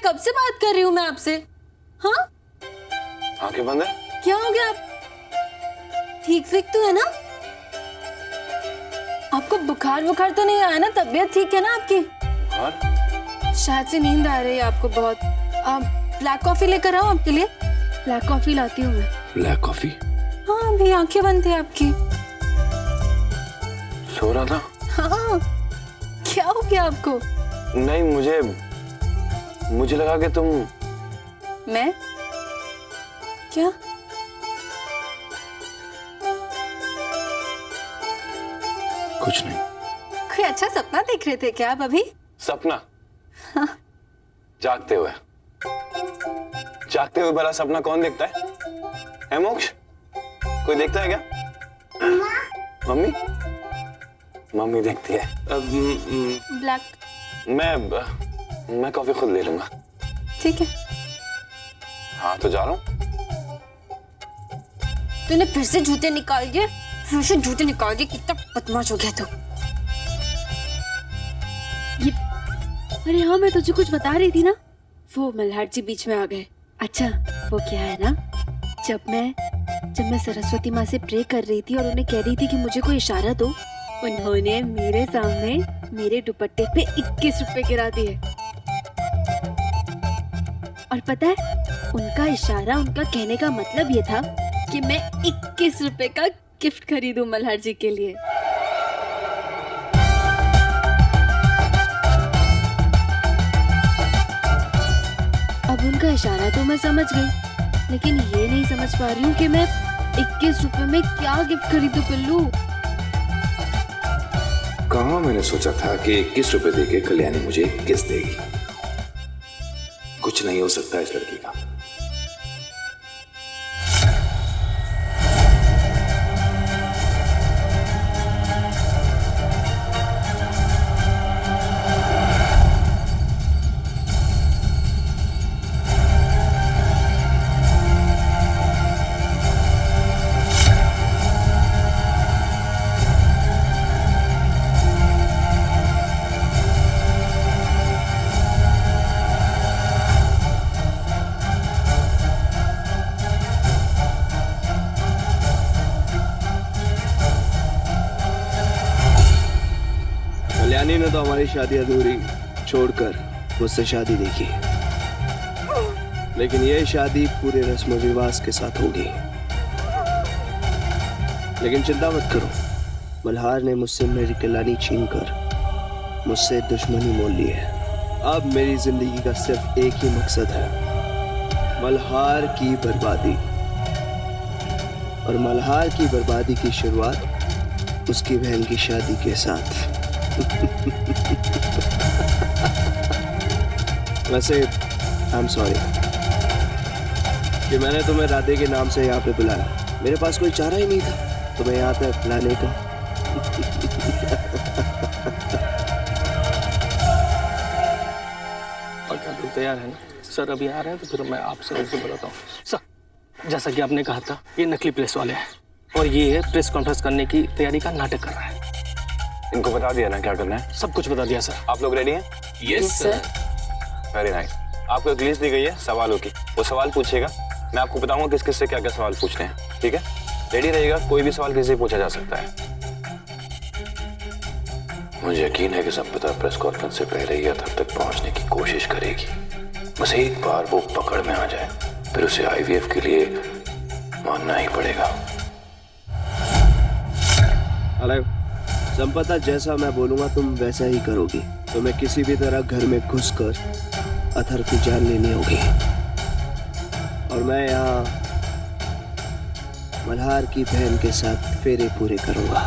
कब से बात कर रही हूँ मैं आपसे। हाँ आंखें बंद है? क्या हो गया? आप ठीक तो है ना? आपको बुखार वुखार तो नहीं आया ना? तबीयत ठीक है ना आपकी? बुखार? शायद से नींद आ रही है आपको बहुत। ब्लैक कॉफी लेकर आओ आपके लिए? ब्लैक कॉफी लाती हूँ मैं। Black coffee? हाँ अभी आंखें बंद थी आपकी। सो रहा था। हाँ क्या हो गया आपको? नहीं, मुझे लगा कि तुम। मैं क्या? कुछ नहीं। कोई अच्छा सपना देख रहे थे क्या आप अभी? सपना? हाँ। जागते हुए भला सपना कौन देखता है मोक्ष? कोई देखता है क्या? मम्मी देखती है। ब्लैक। मैं कॉफी खुद ले लूंगा। ठीक है। हाँ तो जा रहा हूँ। तूने फिर से जूते निकाल दिए? कितना बदमाश हो गया तू। अरे हाँ, मैं तुझे कुछ बता रही थी ना, वो मल्हार जी बीच में आ गए। अच्छा वो क्या है ना, जब मैं सरस्वती माँ से प्रे कर रही थी और उन्हें कह रही थी कि मुझे कोई इशारा दो, उन्होंने मेरे सामने मेरे दुपट्टे पे 21 रुपए गिरा दिए। और पता है उनका इशारा, उनका कहने का मतलब ये था कि मैं 21 रुपए का गिफ्ट खरीदूं मल्हार जी के लिए। अब उनका इशारा तो मैं समझ गई, लेकिन ये नहीं समझ पा रही हूँ कि मैं 21 रुपए में क्या गिफ्ट खरीदूं पिल्लू। कहाँ मैंने सोचा था कि 21 रुपए देके कल्याणी मुझे किस देगी। कुछ नहीं हो सकता इस लड़की का। कल्याणी ने तो हमारी शादी अधूरी छोड़कर मुझसे शादी देखी, लेकिन यह शादी पूरे रस्म रिवाज के साथ होगी। लेकिन चिंता मत करो, मल्हार ने मुझसे मेरी कल्याणी छीनकर मुझसे दुश्मनी मोल ली है। अब मेरी जिंदगी का सिर्फ एक ही मकसद है, मल्हार की बर्बादी। और मल्हार की बर्बादी की शुरुआत उसकी बहन की शादी के साथ। वैसे आई एम सॉरी कि मैंने तुम्हें राधे के नाम से यहाँ पे बुलाया। मेरे पास कोई चारा ही नहीं था तुम्हें यहाँ तक लाने का। तैयार है ना सर? अभी आ रहे हैं तो फिर मैं आपसे बताता हूँ। सर जैसा कि आपने कहा था, ये नकली प्रेस वाले हैं और ये प्रेस कॉन्फ्रेंस करने की तैयारी का नाटक कर रहा है। इनको बता दिया ना क्या करना है? सब कुछ बता दिया सर। आप लोग रेडी हैं? Yes sir. Very nice. आपको एक लिस्ट दी गई है सवालों की, वो सवाल पूछेगा, मैं आपको बताऊंगा किस किस से क्या क्या सवाल पूछने हैं। ठीक है? रेडी रहिएगा, कोई भी सवाल किसी से पूछा जा सकता है। मुझे यकीन है कि संपदा प्रेस कॉन्फ्रेंस से पहले ही अथर तक पहुंचने की कोशिश करेगी। बस एक बार वो पकड़ में आ जाए, फिर उसे आईवीएफ के लिए मानना ही पड़ेगा। हेलो संपदा, जैसा मैं बोलूंगा तुम वैसा ही करोगी। तुम्हें किसी भी तरह घर में घुसकर अथर की जान लेनी होगी और मैं यहाँ मल्हार की बहन के साथ फेरे पूरे करूंगा।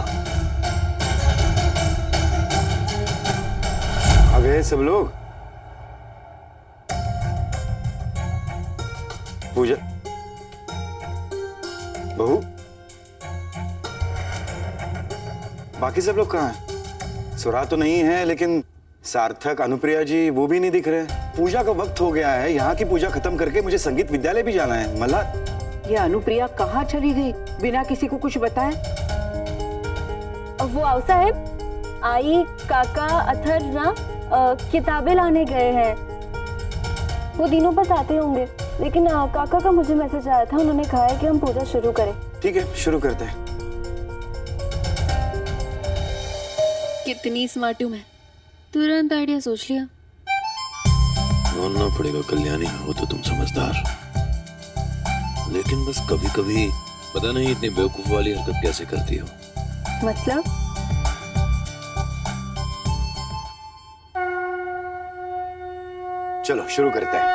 आ गए सब लोग? पूजा, बहू, बाकी सब लोग कहाँ हैं? सुरा तो नहीं है, लेकिन सार्थक, अनुप्रिया जी वो भी नहीं दिख रहे। पूजा का वक्त हो गया है, यहाँ की पूजा खत्म करके मुझे संगीत विद्यालय भी जाना है। मल्हार, ये अनुप्रिया कहाँ चली गई बिना किसी को कुछ बताए? वो आओ साहब, आई काका अथर ना किताबें लाने गए हैं। वो दिनों बस आते होंगे, लेकिन काका का मुझे मैसेज आया था, उन्होंने कहा है कि हम पूजा शुरू करें। ठीक है, शुरू करते हैं। कितनी स्मार्ट हूँ मैं, तुरंत आइडिया सोच लिया। मानना पड़ेगा कल्याणी, हो तो तुम समझदार, लेकिन बस कभी कभी पता नहीं इतनी बेवकूफ वाली हरकत कैसे करती हो। मतलब? चलो शुरू करते हैं।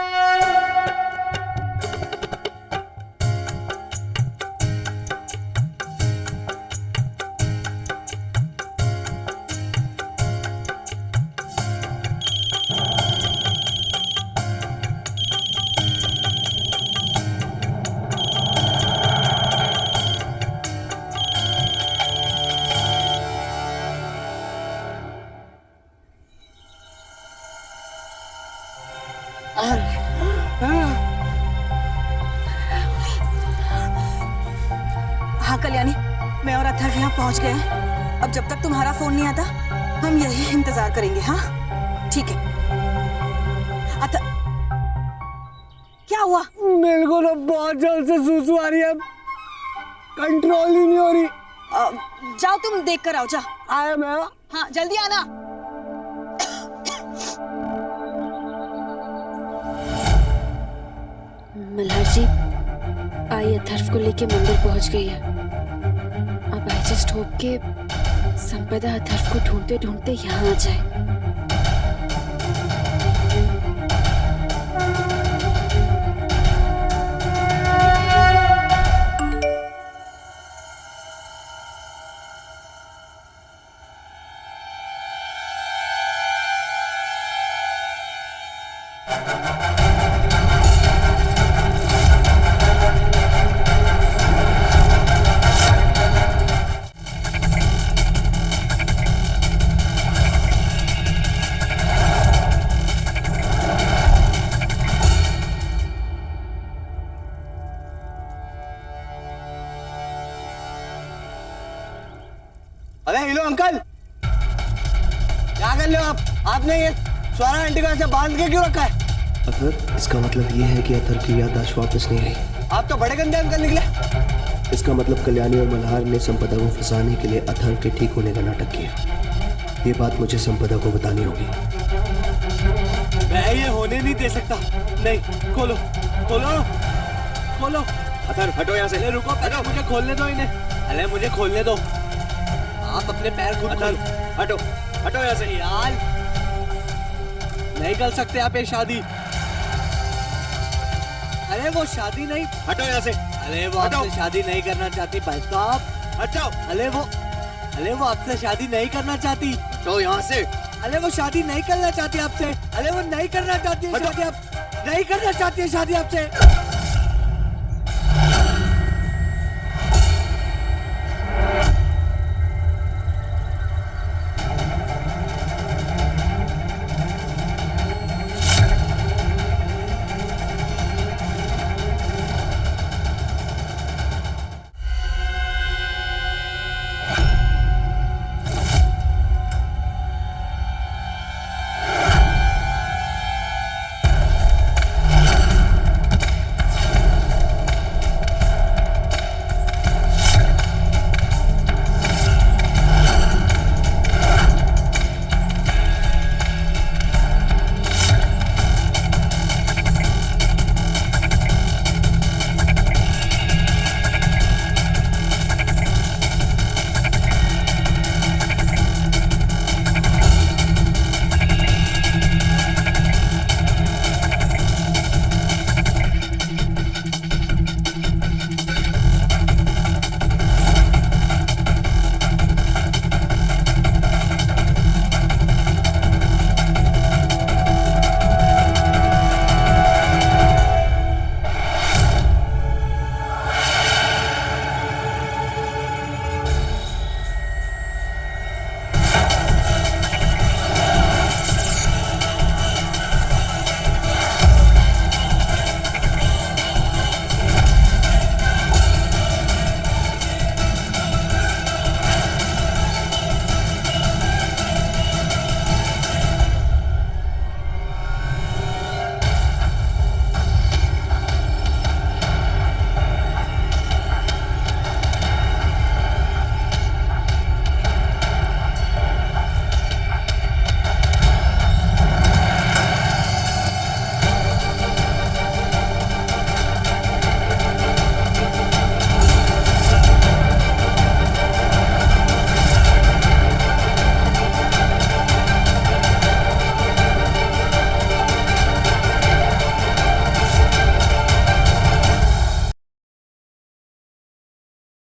हाँ कल्याणी, मैं और अथर्व यहाँ पहुँच गए हैं। अब जब तक तुम्हारा फोन नहीं आता हम यही इंतजार करेंगे। हाँ ठीक है। क्या हुआ? मेरे को तो बहुत जल्द से सूसू आ रही है, कंट्रोल ही नहीं हो रही। जाओ तुम देख कर आओ, जा। आया मैं। हाँ जल्दी आना। मल्हार जी, आई अथर्व को लेके मंदिर पहुंच गई है। अब आई जस्ट होप के संपदा अथर्व को ढूंढते ढूंढते यहाँ आ जाए। अरे हेलो अंकल, क्या कर रहे हो आप? आपने ये स्वरा आंटी को ऐसे बांध के क्यों रखा है? अथर, इसका मतलब ये है कि अथर की याददाश्त वापस नहीं आई। आप तो बड़े गंदे अंकल निकले। इसका मतलब कल्याणी और मल्हार ने संपदा को फंसाने के लिए अथर के ठीक होने का नाटक किया। ये बात मुझे संपदा को बतानी होगी। मैं ये होने नहीं दे सकता। नहीं, खोलो खोलो खोलो। अथर हटो यहाँ से। अरे रुको, पहले मुझे खोलने दो इन्हें। अरे मुझे खोलने दो। आप अपने पैर खुद खोलो। हटो हटो यहाँ से। यार नहीं कर सकते आप ये शादी। अरे वो शादी नहीं। हटो यहाँ से। अरे वो आपसे शादी नहीं करना चाहती भाई साहब। हटो। अरे वो आपसे शादी नहीं करना चाहती। हटो यहाँ से। अरे वो शादी नहीं करना चाहती आपसे। अरे वो नहीं करना चाहती है शादी। आप नहीं करना चाहती है शादी आपसे।